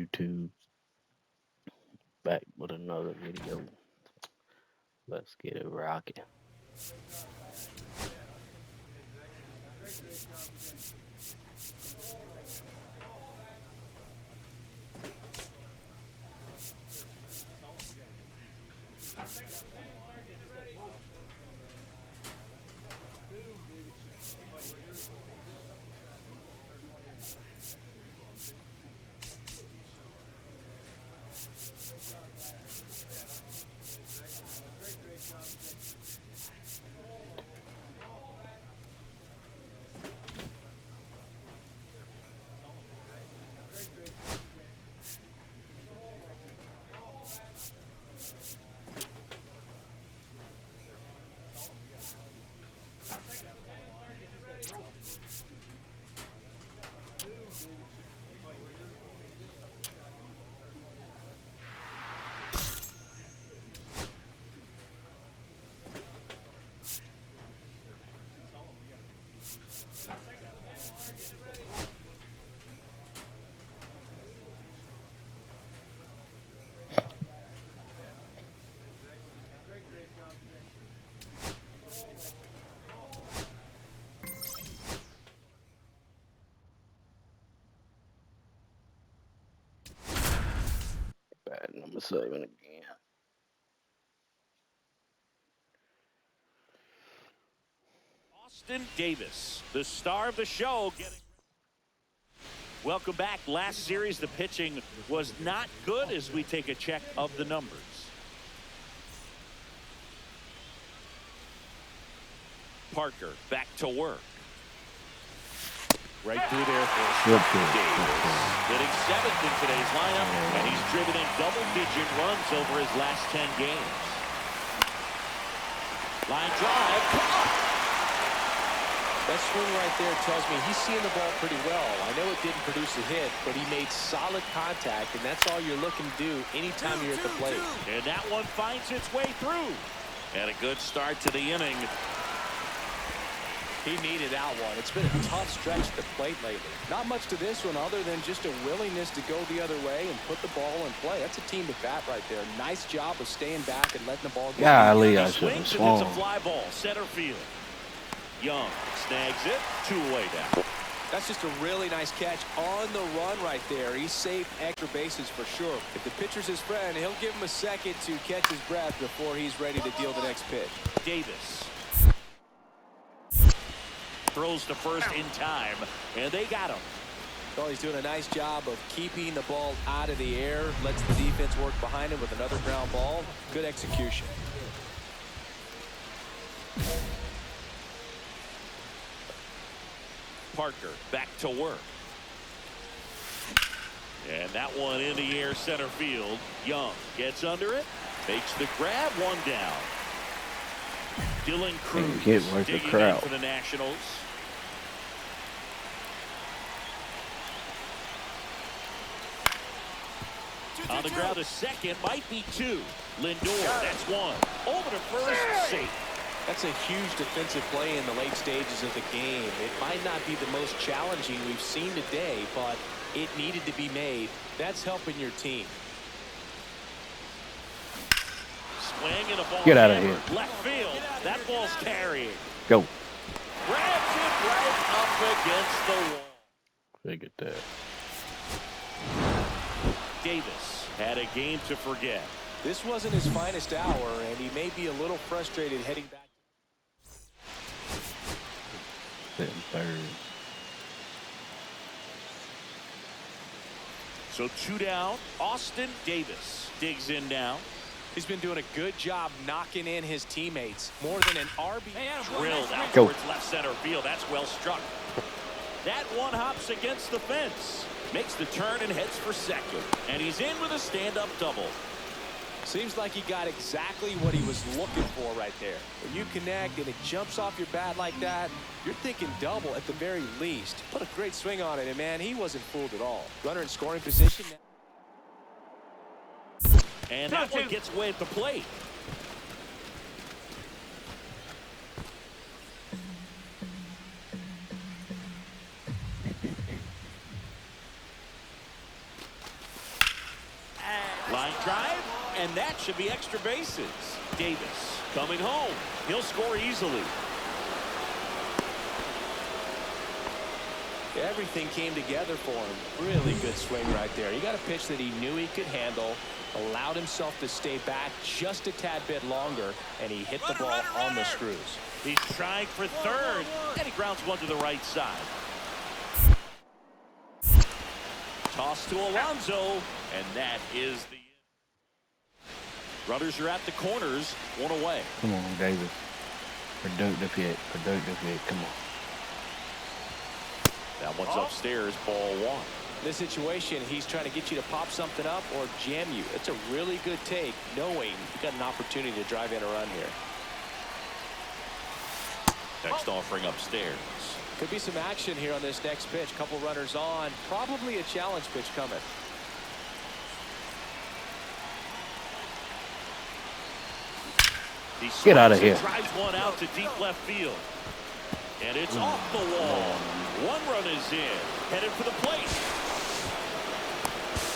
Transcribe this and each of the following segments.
YouTube. Back with another video. Let's get it rocking. Bad number 7 again. Austin Davis, the star of the show, getting. Welcome back. Last series, the pitching was not good as we take a check of the numbers. Parker back to work. Right through there for Davis. Hitting 7th in today's lineup, and he's driven in double-digit runs over his last 10 games. Line drive. That swing right there tells me he's seeing the ball pretty well. I know it didn't produce a hit, but he made solid contact, and that's all you're looking to do anytime you're at the plate. And that one finds its way through. And a good start to the inning. He needed that one. It's been a tough stretch at the plate lately. Not much to this one other than just a willingness to go the other way and put the ball in play. That's a team to bat right there. Nice job of staying back and letting the ball go. Golly, I He should have swings and it's swung. a fly ball, center field. Young snags it, 2 away down. That's just a really nice catch on the run right there. He saved extra bases for sure. If the pitcher's his friend, he'll give him a second to catch his breath before he's ready to deal the next pitch. Davis throws to first in time, and they got him. Well, he's doing a nice job of keeping the ball out of the air, lets the defense work behind him with another ground ball. Good execution. Parker back to work. And that one in the air, center field. Young gets under it, makes the grab, 1 down. Dylan Cruz Get worth the digging in crowd. for the Nationals. On the ground, a second, might be 2. Lindor, that's 1. Over to first, safe. That's a huge defensive play in the late stages of the game. It might not be the most challenging we've seen today, but it needed to be made. That's helping your team. Swing and a ball. Get out of hammered. here. Left field. That ball's carrying. Go. Grabs it right up against the wall. Figured that. Davis had a game to forget. This wasn't his finest hour, and he may be a little frustrated heading back. Sitting third. So 2 down. Austin Davis digs in now. He's been doing a good job knocking in his teammates. More than an RB. Drilled out Go. towards left center field. That's well struck. That one hops against the fence. Makes the turn and heads for second. And he's in with a stand-up double. Seems like he got exactly what he was looking for right there. When you connect and it jumps off your bat like that, you're thinking double at the very least. Put a great swing on it, and man, he wasn't fooled at all. Runner in scoring position. And that one gets away at the plate. Line drive, and that should be extra bases. Davis coming home. He'll score easily. Everything came together for him. Really good swing right there. He got a pitch that he knew he could handle, allowed himself to stay back just a tad bit longer, and he hit the ball on the screws. He's trying for third, and he grounds one to the right side. Toss to Alonso, and that is the runners are at the corners, one away. Come on, Davis. Productive hit. Productive hit. Come on. That one's upstairs, ball one. In this situation, he's trying to get you to pop something up or jam you. It's a really good take, knowing you got an opportunity to drive in a run here. Next offering upstairs. Could be some action here on this next pitch. Couple runners on. Probably a challenge pitch coming. Get out of here. Drives one out to deep left field. And it's off the wall. One run is in. Headed for the plate.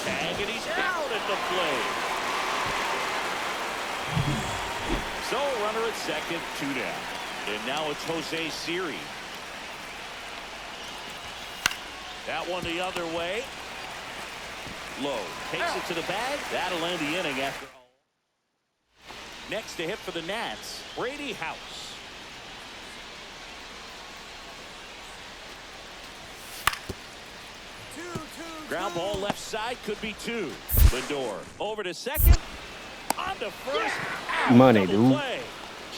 Tag, and he's out at the plate. So a runner at second, 2 down. And now it's Jose Siri. That one the other way. Low takes it to the bag. That'll end the inning after all. Next to hit for the Nats, Brady House. Ground ball left side, could be 2. Lindor over to second. On to first. Money, Double dude. play.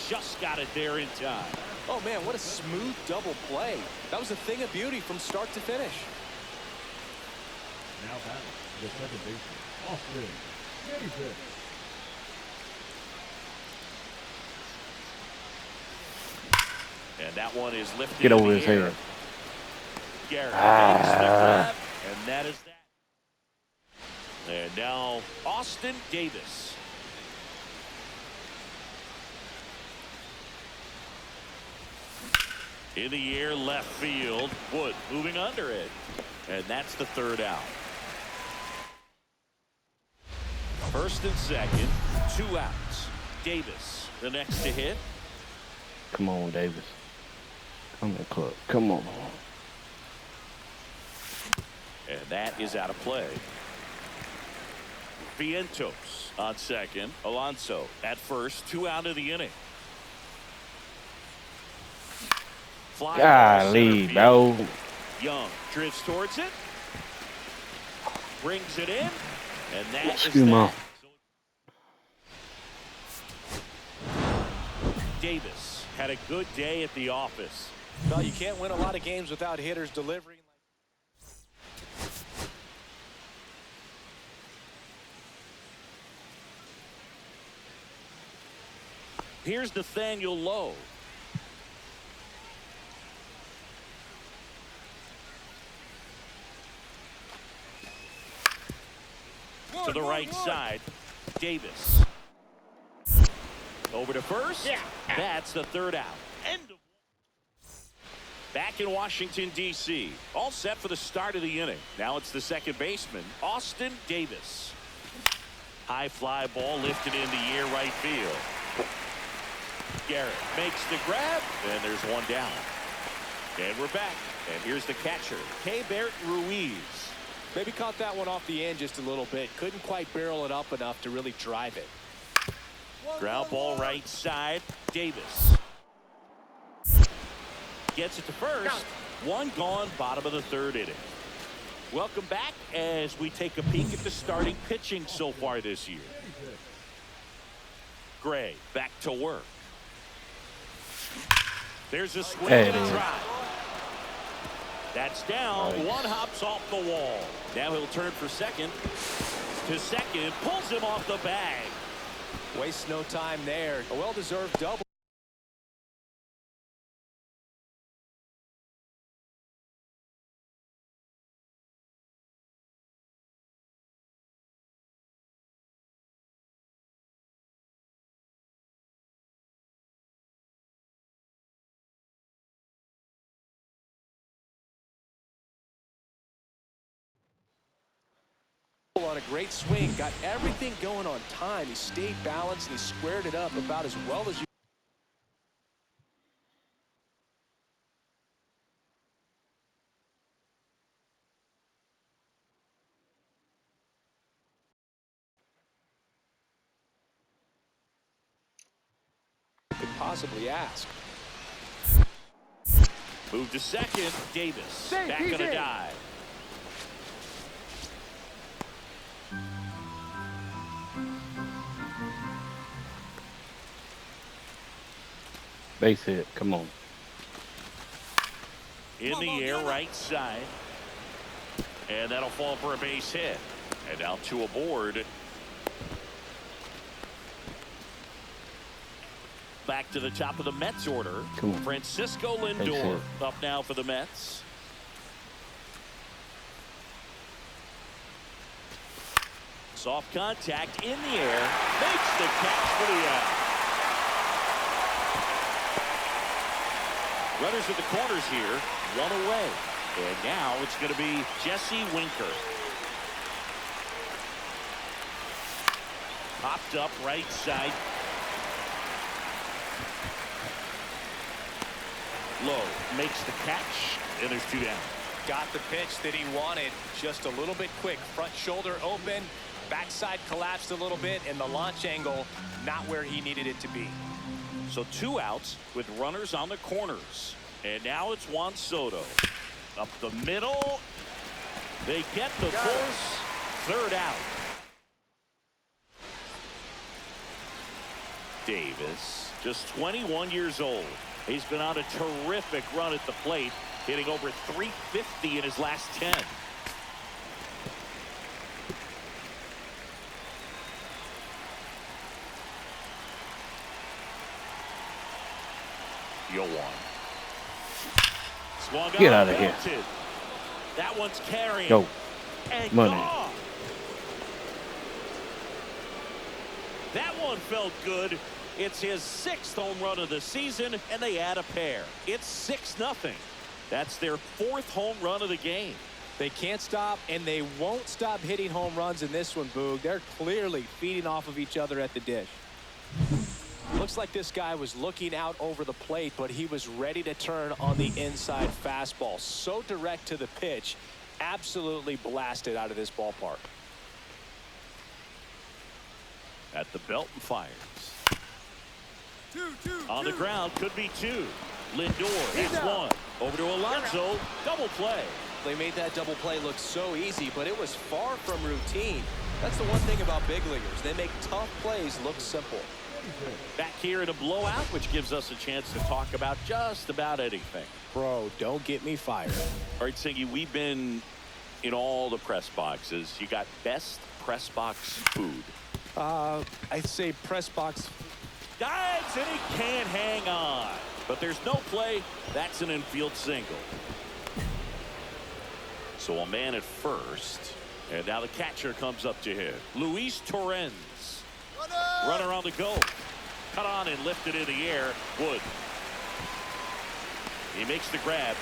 Just got it there in time. Oh, man, what a smooth double play. That was a thing of beauty from start to finish. Now batting, the second baseman, Austin Davis. And that one is lifted. Get in over the his air. head. Garrett makes the grab, and that is that. And now Austin Davis. In the air, left field. Wood moving under it. And that's the third out. First and second, 2 outs. Davis, the next to hit. Come on, Davis. Come on, Club. Come on. And that is out of play. Vientos on second. Alonso at first. 2 out of the inning. Fly ball Golly, center bro. field. Young drifts towards it. Brings it in. And that is Excuse me. that. Davis had a good day at the office. Well, you can't win a lot of games without hitters delivering. Here's Nathaniel Lowe. To the right side, Davis. Over to first. That's the third out. End of. Back in Washington, D.C. All set for the start of the inning. Now it's the second baseman, Austin Davis. High fly ball lifted in the air, right field. Garrett makes the grab, and there's one down. And we're back. And here's the catcher, Keibert Ruiz. Maybe caught that one off the end just a little bit. Couldn't quite barrel it up enough to really drive it. Ground ball right side, Davis. Gets it to first. One gone, bottom of the third inning. Welcome back as we take a peek at the starting pitching so far this year. Gray back to work. There's a swing and a drive. That's down. Nice. One hops off the wall. Now he'll turn for second. To second, pulls him off the bag. Wastes no time there. A well-deserved double. On a great swing, got everything going on time. He stayed balanced and he squared it up about as well as you could possibly ask. Move to second. Davis back on a dive. Base hit. Come on. In the air, right side. And that'll fall for a base hit. And now two aboard. Back to the top of the Mets order. Come on. Francisco Lindor up now for the Mets. Soft contact in the air. Makes the catch for the out. Runners at the corners here. One away. And now it's going to be Jesse Winker. Popped up right side. Low makes the catch, and there's two down. Got the pitch that he wanted, just a little bit quick. Front shoulder open, backside collapsed a little bit, and the launch angle not where he needed it to be. So two outs with runners on the corners. And now it's Juan Soto. Up the middle. They get the force. Third out. Davis, just 21 years old. He's been on a terrific run at the plate, hitting over 350 in his last 10. Yoan. Swung Get out out of here. That one's carrying. Go. And Money. gone. That one felt good. It's his 6th home run of the season, and they add a pair. It's 6-0. That's their 4th home run of the game. They can't stop, and they won't stop hitting home runs in this one, Boog. They're clearly feeding off of each other at the dish. Looks like this guy was looking out over the plate, but he was ready to turn on the inside fastball. So direct to the pitch, absolutely blasted out of this ballpark. At the belt and fires. On the ground, could be two. Lindor hits one. Over to Alonso. Double play. They made that double play look so easy, but it was far from routine. That's the one thing about big leaguers. They make tough plays look simple. Back here in a blowout, which gives us a chance to talk about just about anything. Bro, don't get me fired. All right, Singy, we've been in all the press boxes. You got best press box food. I'd say press box. Dives and he can't hang on. But there's no play. That's an infield single. So a man at first. And now the catcher comes up to him. Luis Torrens. Runner on the go. Cut on and lifted in the air. Wood. He makes the grab.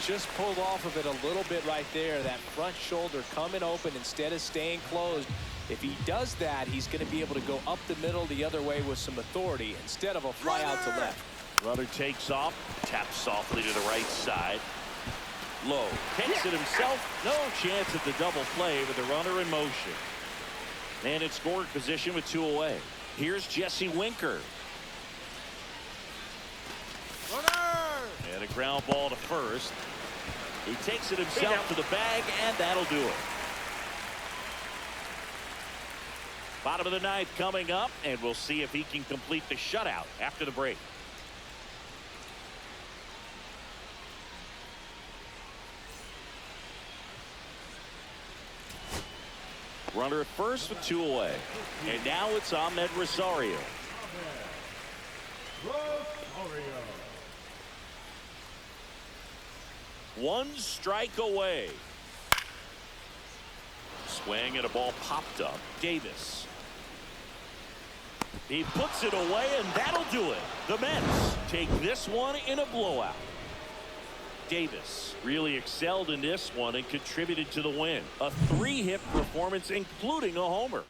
Just pulled off of it a little bit right there. That front shoulder coming open instead of staying closed. If he does that, he's going to be able to go up the middle the other way with some authority instead of a fly out to left. Runner takes off. Taps softly to the right side. Low. Takes it himself. No chance at the double play with the runner in motion. And in scoring position with two away. Here's Jesse Winker. And a ground ball to first. He takes it himself to the bag, and that'll do it. Bottom of the ninth coming up, and we'll see if he can complete the shutout after the break. Runner at first with two away. And now it's Ahmed Rosario. One strike away. Swing and a ball popped up. Davis. He puts it away, and that'll do it. The Mets take this one in a blowout. Davis really excelled in this one and contributed to the win. A 3-hit performance, including a homer.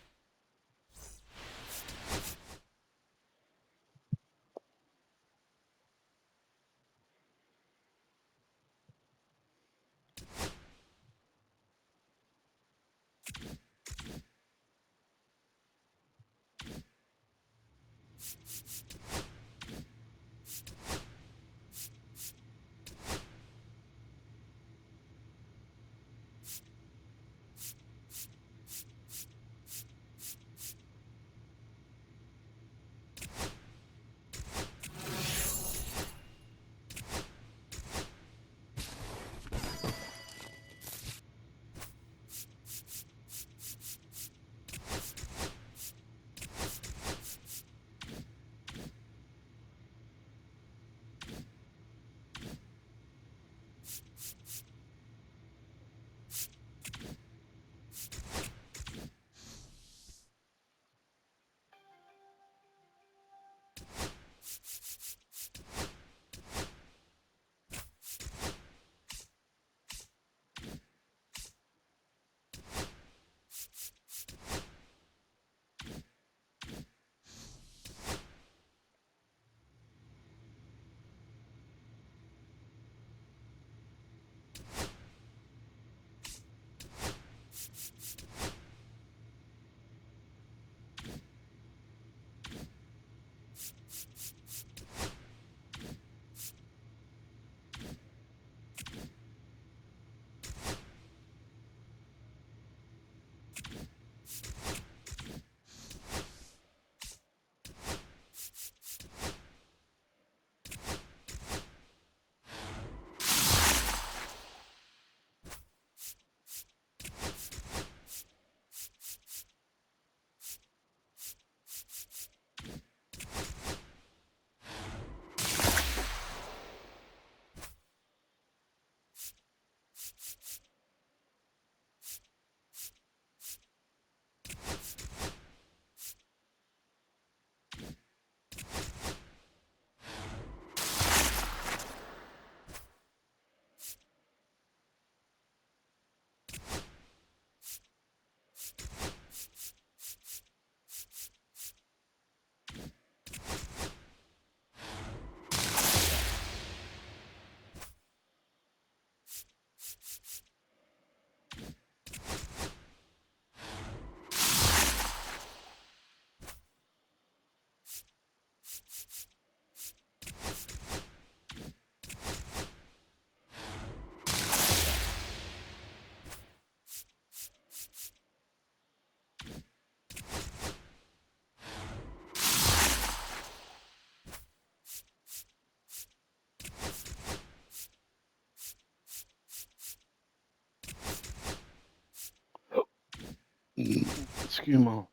Excuse me.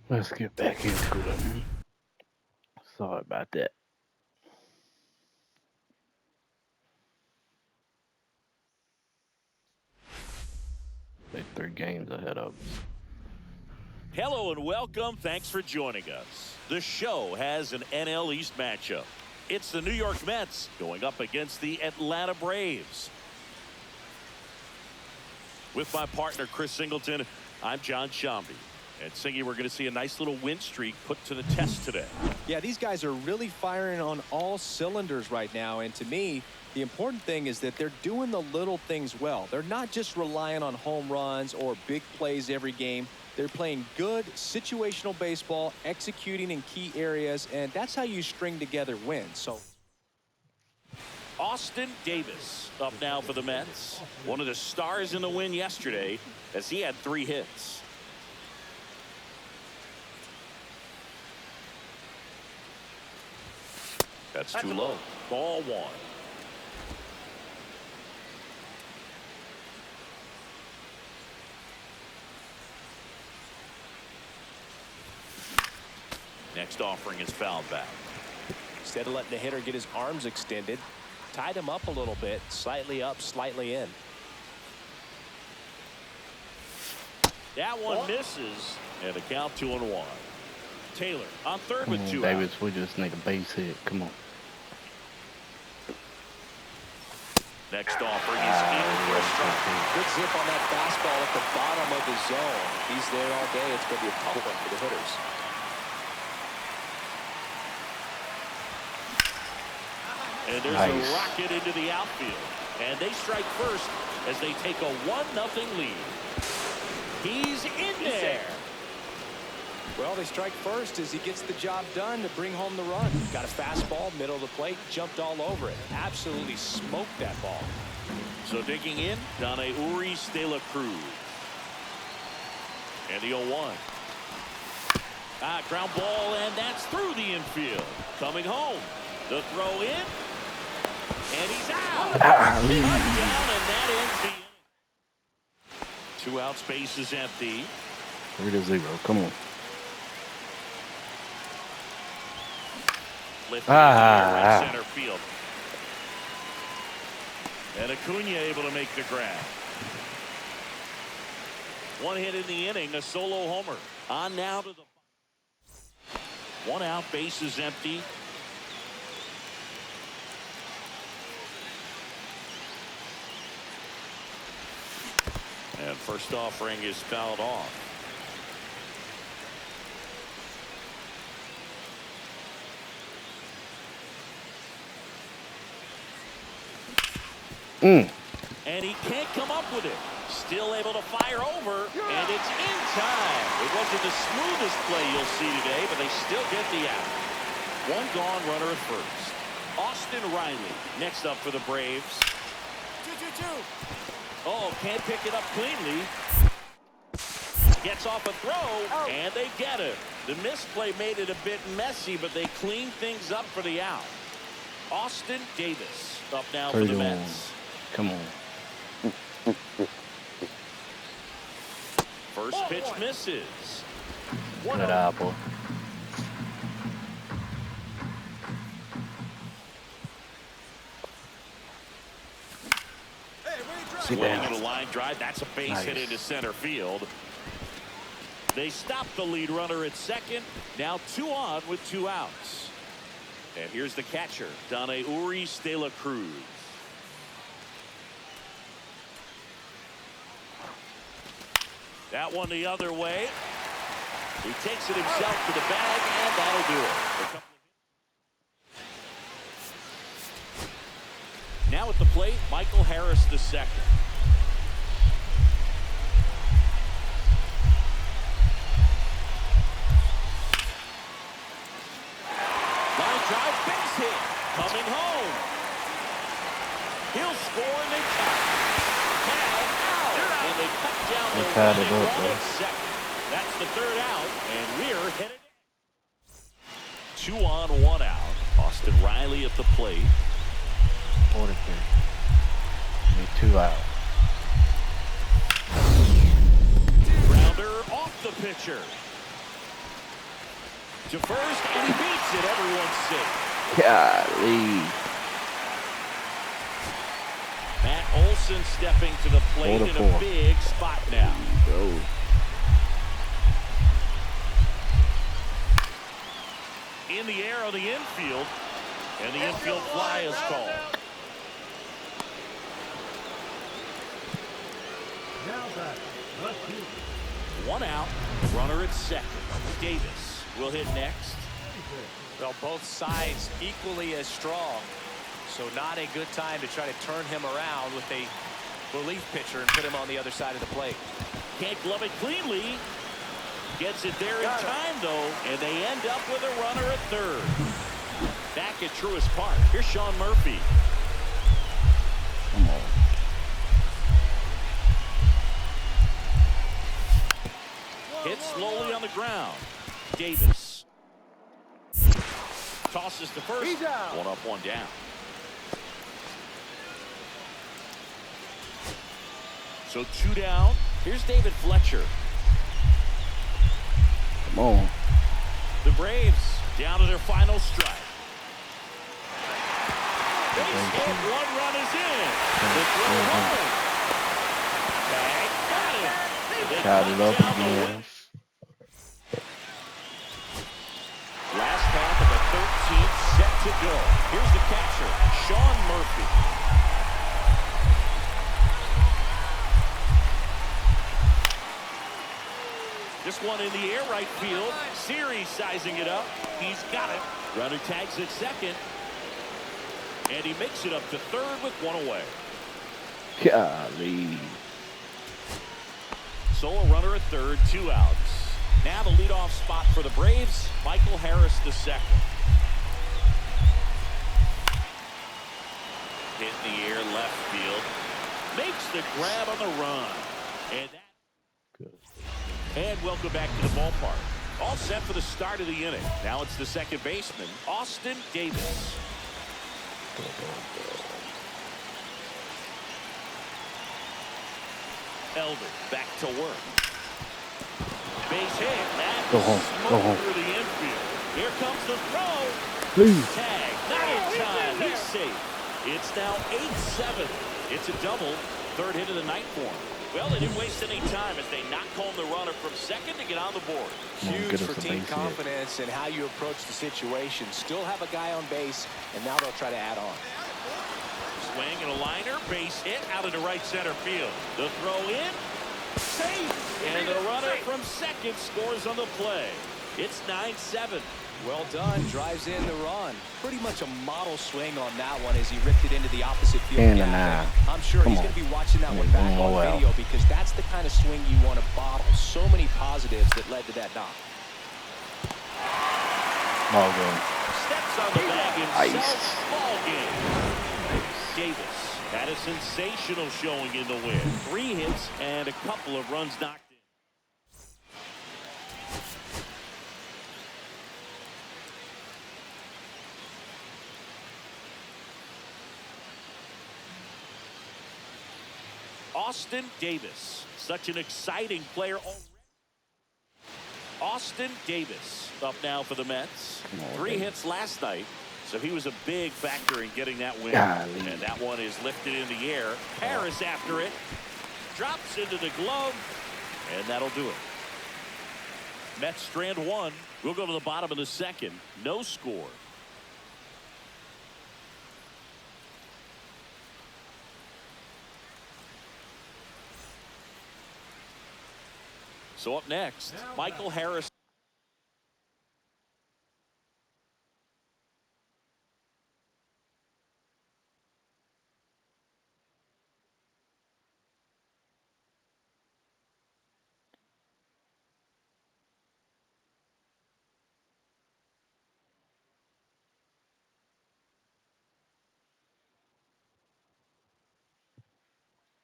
Let's get back into it. Sorry about that. They're 3 games ahead of us. Hello and welcome. Thanks for joining us. The show has an NL East matchup. It's the New York Mets going up against the Atlanta Braves. With my partner, Chris Singleton, I'm John Shambi. And Singy, we're going to see a nice little win streak put to the test today. Yeah, these guys are really firing on all cylinders right now. And to me, the important thing is that they're doing the little things well. They're not just relying on home runs or big plays every game. They're playing good situational baseball, executing in key areas, and that's how you string together wins. So Austin Davis up now for the Mets. One of the stars in the win yesterday as he had 3 hits. That's too low. Ball 1. Next offering is fouled back. instead of letting the hitter get his arms extended, tied him up a little bit, slightly up, slightly in. That one misses, and a count 2-1. Taylor on third with 2 Davis, outs. we just need a base hit. Come on. Next offering is in for a strike. Good zip on that fastball at the bottom of the zone. He's there all day. It's going to be a tough one for the hitters. And there's Nice. a rocket into the outfield. And they strike first as they take a 1-0 lead. He's in there. Well, they strike first as he gets the job done to bring home the run. Got a fastball, middle of the plate, jumped all over it. Absolutely smoked that ball. So digging in, Donna Urias de la Cruz. And the 0-1. Ground ball, and that's through the infield. Coming home. The throw in. And he's out. Down, and that ends the inning. 2 outs, base is empty. 3-0. Come on. Lifted in the air right center field. And Acuna able to make the grab. 1 hit in the inning, a solo homer. On now to the 1 out, base is empty. And first offering is fouled off. And he can't come up with it. Still able to fire over, and it's in time. It wasn't the smoothest play you'll see today, but they still get the out. 1 gone, runner at first. Austin Riley next up for the Braves. 2-2-2. Oh, can't pick it up cleanly. Gets off a throw, and they get it. The misplay made it a bit messy, but they cleaned things up for the out. Austin Davis up now for the Mets. Come on. First pitch misses. Good apple. Swing at a line drive. That's a base hit into center field. They stop the lead runner at second. Now 2 on with 2 outs. And here's the catcher, Donna Urias de la Cruz. That one the other way. He takes it himself to the bag, and that'll do it. Now at the plate, Michael Harris II. Line drive, base hit. Coming home. He'll score and they tie. Now out. And they cut down the running run at second. That's the 3rd out, and we're headed. 2 on, 1 out. Austin Riley at the plate. 43. Need 2 out. Grounder off the pitcher. To first, and he beats it. Everyone's safe. Golly. Matt Olson stepping to the plate in a big spot now. Go. In the air on the infield, and the infield fly is called. Now back. Left field. One out, runner at second. Davis will hit next. Well, both sides equally as strong. So not a good time to try to turn him around with a relief pitcher and put him on the other side of the plate. Can't glove it cleanly. Gets it there in time, though, and they end up with a runner at third. Back at Truist Park, here's Sean Murphy. Come on. Hit slowly on the ground. Davis. Tosses to first. One up, one down. So two down. Here's David Fletcher. Come on. The Braves down to their final strike. Base hit, one run is in. The throw home. Tag, got him. Tied it up again. Last half of the 13th set to go. Here's the catcher, Sean Murphy. This one in the air right field. Series sizing it up. He's got it. Runner tags at second. And he makes it up to third with one away. Golly. So a runner at third, two outs. Now the leadoff spot for the Braves, Michael Harris the second. Hit in the air left field. Makes the grab on the run. And that. Good. And welcome back to the ballpark. All set for the start of the inning. Now it's the second baseman, Austin Davis. Elder back to work. Base hit. That Go home. Go home. through the infield. Here comes the throw. Please. Tag. Not in time. He's safe. It's now 8-7. It's a double. Third hit of the night for him. Well, they didn't waste any time as they knock home the runner from second to get on the board. Huge for team confidence and how you approach the situation. Still have a guy on base, and now they'll try to add on. Swing and a liner, base hit out into right center field. The throw in, safe, and the runner from second scores on the play. It's 9-7. Well done, drives in the run. Pretty much a model swing on that one as he ripped it into the opposite field. And a nine. I'm sure he's going to be watching that one back on video because that's the kind of swing you want to bottle. So many positives that led to that knock. Ball game. Steps on the bag himself. Ball game. Davis had a sensational showing in the win. 3 hits and a couple of runs knocked in. Austin Davis, such an exciting player already. Austin Davis up now for the Mets. 3 hits last night, so he was a big factor in getting that win. Golly. And that one is lifted in the air. Harris after it, drops into the glove, and that'll do it. Mets strand 1. We'll go to the bottom of the second. No score. So up next, Michael Harris.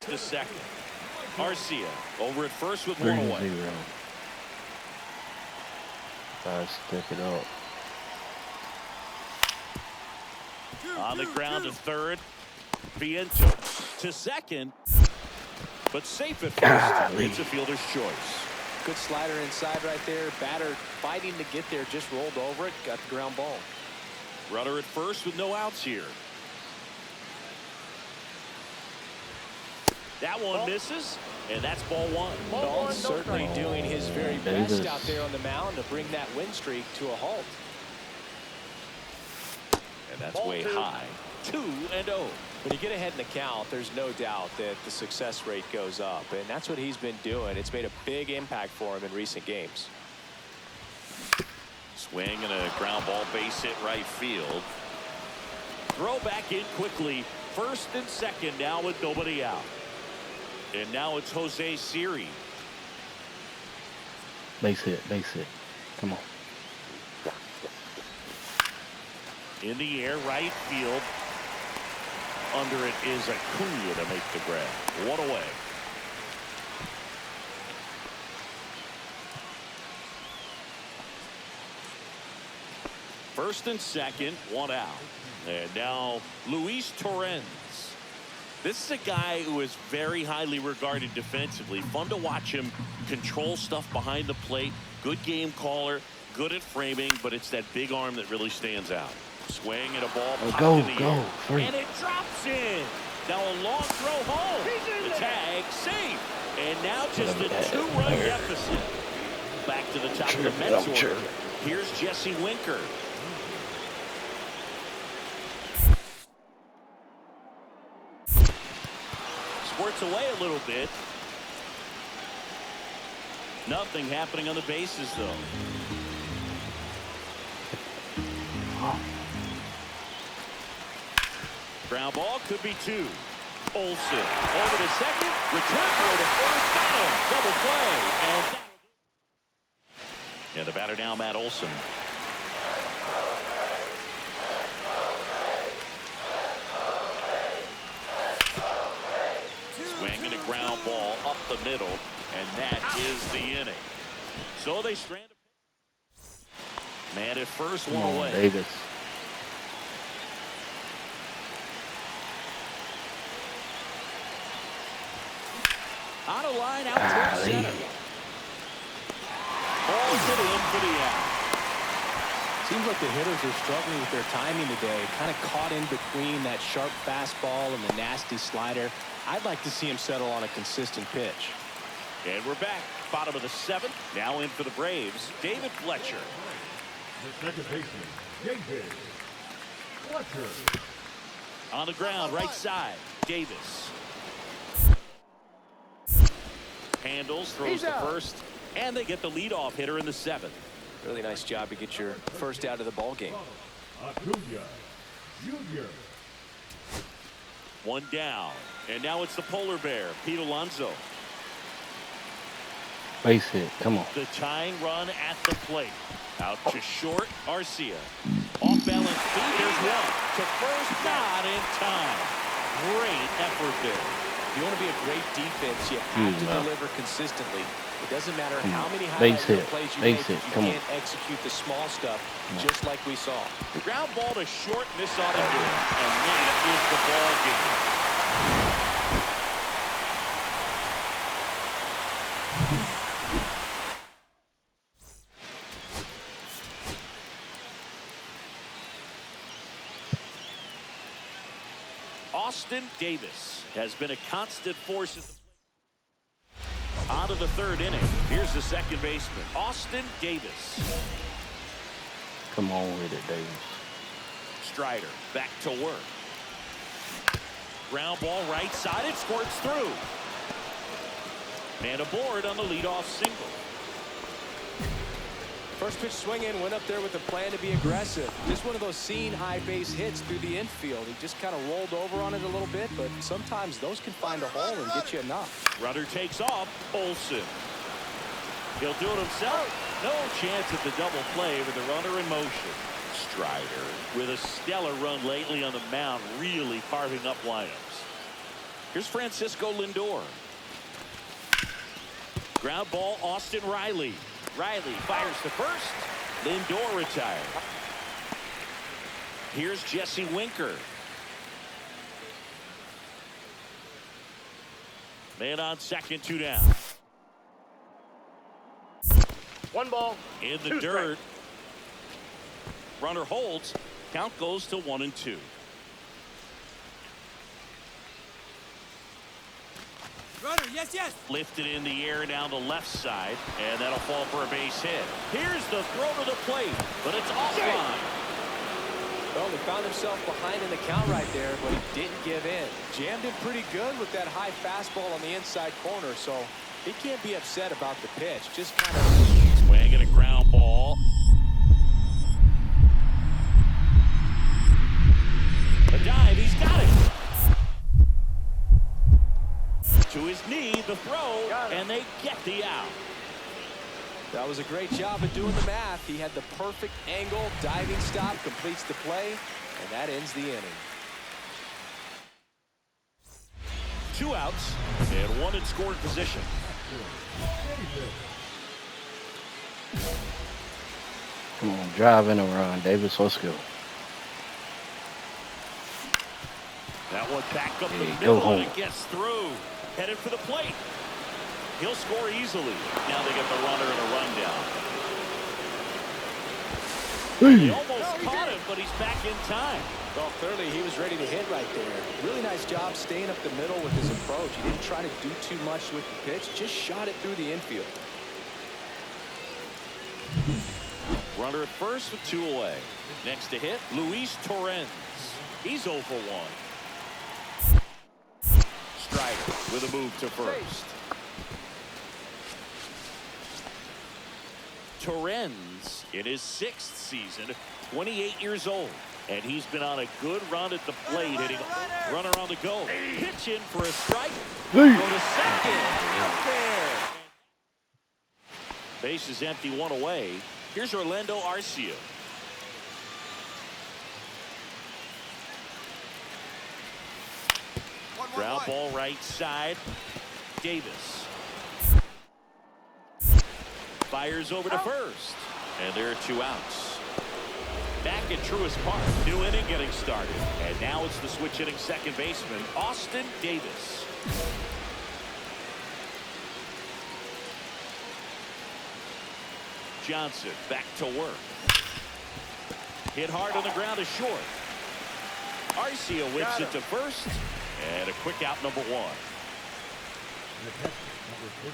The second. Garcia over at first with 1 away. 3-0. Gotta stick it up. On the ground to third. Vientos to second. But safe at first. Golly. It's a fielder's choice. Good slider inside right there. Batter fighting to get there, just rolled over it, got the ground ball. Runner at first with no outs here. That one misses, and that's ball one. Dahl's certainly doing his very best out there on the mound to bring that win streak to a halt. And that's way high. 2-0. When you get ahead in the count, there's no doubt that the success rate goes up, and that's what he's been doing. It's made a big impact for him in recent games. Swing and a ground ball, base hit right field. Throw back in quickly. First and second now with nobody out. And now it's Jose Siri. Base hit, base hit. Come on. In the air, right field. Under it is Acuna to make the grab. One away. First and second, one out. And now Luis Torrens. This is a guy who is very highly regarded defensively. Fun to watch him control stuff behind the plate. Good game caller, good at framing, but it's that big arm that really stands out. Swing and a ball popped in the air. And it drops in. Now a long throw home. The tag safe. And now just a 2-run deficit. Back to the top of the Mets order. Here's Jesse Winker. Squirts away a little bit. Nothing happening on the bases, though. Ground ball could be two. Olsen over to second. Return for the first. Got him. Double play. And the batter now, Matt Olsen. Swing and a ground ball up the middle. And that is the inning. So they strand a man at first, one away. Davis. On a line out towards center. Balls it in for the out. Seems like the hitters are struggling with their timing today. Kind of caught in between that sharp fastball and the nasty slider. I'd like to see him settle on a consistent pitch. And we're back. Bottom of the seventh. Now in for the Braves, David Fletcher. The second baseman, David Fletcher. On the ground, right side, Davis. Handles, throws to first, and they get the leadoff hitter in the seventh. Really nice job to get your first out of the ball game. Acuna Jr. One down, and now it's the polar bear, Pete Alonso. Base hit. Come on. The tying run at the plate. Out to short, Arcia. Off balance feet, there's one. To first, not in time. Great effort there. If you want to be a great defense, you have to deliver consistently. It doesn't matter how many base highlight hit. plays you Base make, hit. you Come can't execute the small stuff just like we saw. The ground ball to short, miss on it, and that is the ball game. Austin Davis has been a constant force at the plate. On to the third inning. Here's the second baseman, Austin Davis. Come on with it, Davis. Strider back to work. Ground ball right side. It squirts through. And aboard on the leadoff single. First pitch swing in, went up there with a plan to be aggressive. Just one of those seeing high base hits through the infield. He just kind of rolled over on it a little bit, but sometimes those can find a hole and get you enough. Runner takes off. Olsen. He'll do it himself. No chance at the double play with the runner in motion. Strider with a stellar run lately on the mound, really carving up lineups. Here's Francisco Lindor. Ground ball, Austin Riley. Riley fires to first. Lindor retired. Here's Jesse Winker. Man on second, two down. 1 ball. In the 2 dirt. strikes. Runner holds. Count goes to 1-2. Runner, yes, yes. Lifted in the air down the left side, and that'll fall for a base hit. Here's the throw to the plate, but it's offline. Well, he found himself behind in the count right there, but he didn't give in. Jammed him pretty good with that high fastball on the inside corner, so he can't be upset about the pitch. Just kind of swinging a ground ball. A dive, he's got it. To his knee, the throw, and they get the out. That was a great job of doing the math. He had the perfect angle, diving stop, completes the play, and that ends the inning. 2 outs and 1 in scoring position. Come on, drive in a run, Davis. Let's go. That one back up the Hey, go middle, home. and it gets through. Headed for the plate. He'll score easily. Now they get the runner and a rundown. He almost caught him, but he's back in time. Well, clearly he was ready to hit right there. Really nice job staying up the middle with his approach. He didn't try to do too much with the pitch, just shot it through the infield. Runner at first with 2 away. Next to hit, Luis Torrens. He's 0 for 1. Strider with a move to first. Torrens in his 6th season, 28 years old, and he's been on a good run at the plate, hitting runner on the go. Pitch in for a strike. Go to second. Out there. Base is empty, 1 away. Here's Orlando Arcia. Ground ball right side. Davis fires over to first, and there are 2 outs. Back at Truist Park, new inning getting started, and now it's the switch hitting second baseman Austin Davis. Johnson back to work. Hit hard on the ground is short. Arcia whips it to first, and a quick out, number 1. The catcher, number 14,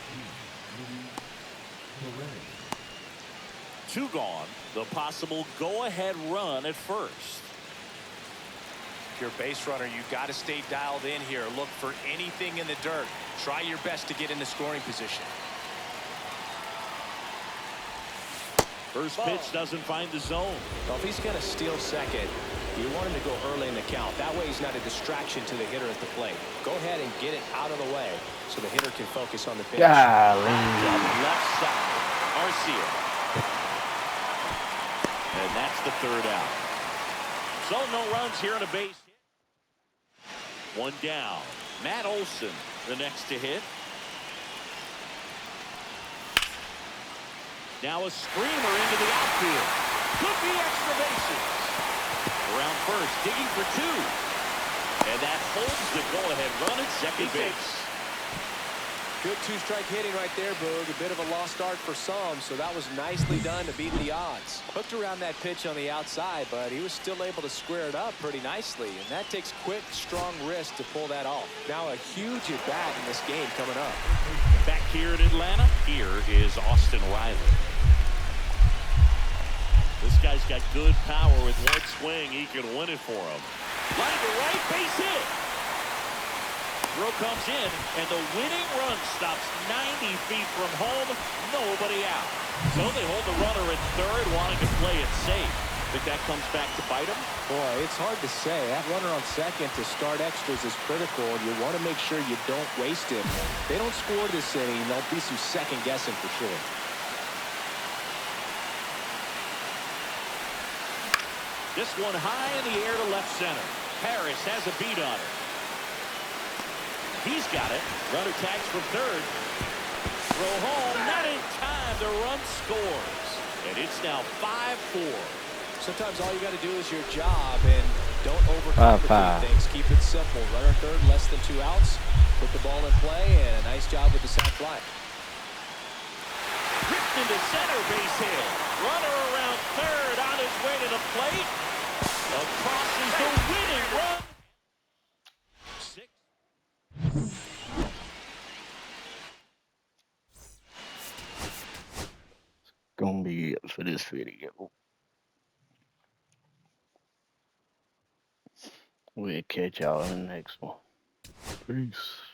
Luis Torrens. 2 gone. The possible go-ahead run at first. If you're a base runner, you've got to stay dialed in here. Look for anything in the dirt. Try your best to get into scoring position. First pitch doesn't find the zone. Well, if he's going to steal second, you want him to go early in the count. That way he's not a distraction to the hitter at the plate. Go ahead and get it out of the way so the hitter can focus on the pitch. Golly. Left side, Arcia. And that's the 3rd out. So no runs here on a base hit. 1 down. Matt Olson, the next to hit. Now a screamer into the outfield. Could be extra bases. Around first, digging for 2. And that holds the go-ahead run at second base. Good 2-strike hitting right there, Boog. A bit of a lost art for some, so that was nicely done to beat the odds. Hooked around that pitch on the outside, but he was still able to square it up pretty nicely, and that takes quick, strong wrist to pull that off. Now a huge at-bat in this game coming up. Back here in Atlanta, here is Austin Riley. This guy's got good power. With 1 swing, he can win it for him. Line to right, base hit. Throw comes in, and the winning run stops 90 feet from home. Nobody out. So they hold the runner at third, wanting to play it safe. Think that comes back to bite him? Boy, it's hard to say. That runner on second to start extras is critical, and you want to make sure you don't waste him. If they don't score this inning, there'll be some second guessing for sure. This one high in the air to left center. Harris has a beat on it. He's got it. Runner tags from third. Throw home. Not in time. The run scores. And it's now 5-4. Sometimes all you got to do is your job and don't overcomplicate things. Keep it simple. Runner third, less than 2 outs. Put the ball in play, and a nice job with the sac fly. Ripped into center, base hit. Runner around third on his way to the plate. Across is the winning run. 6. Gonna be it for this video. We'll catch y'all in the next one. Peace.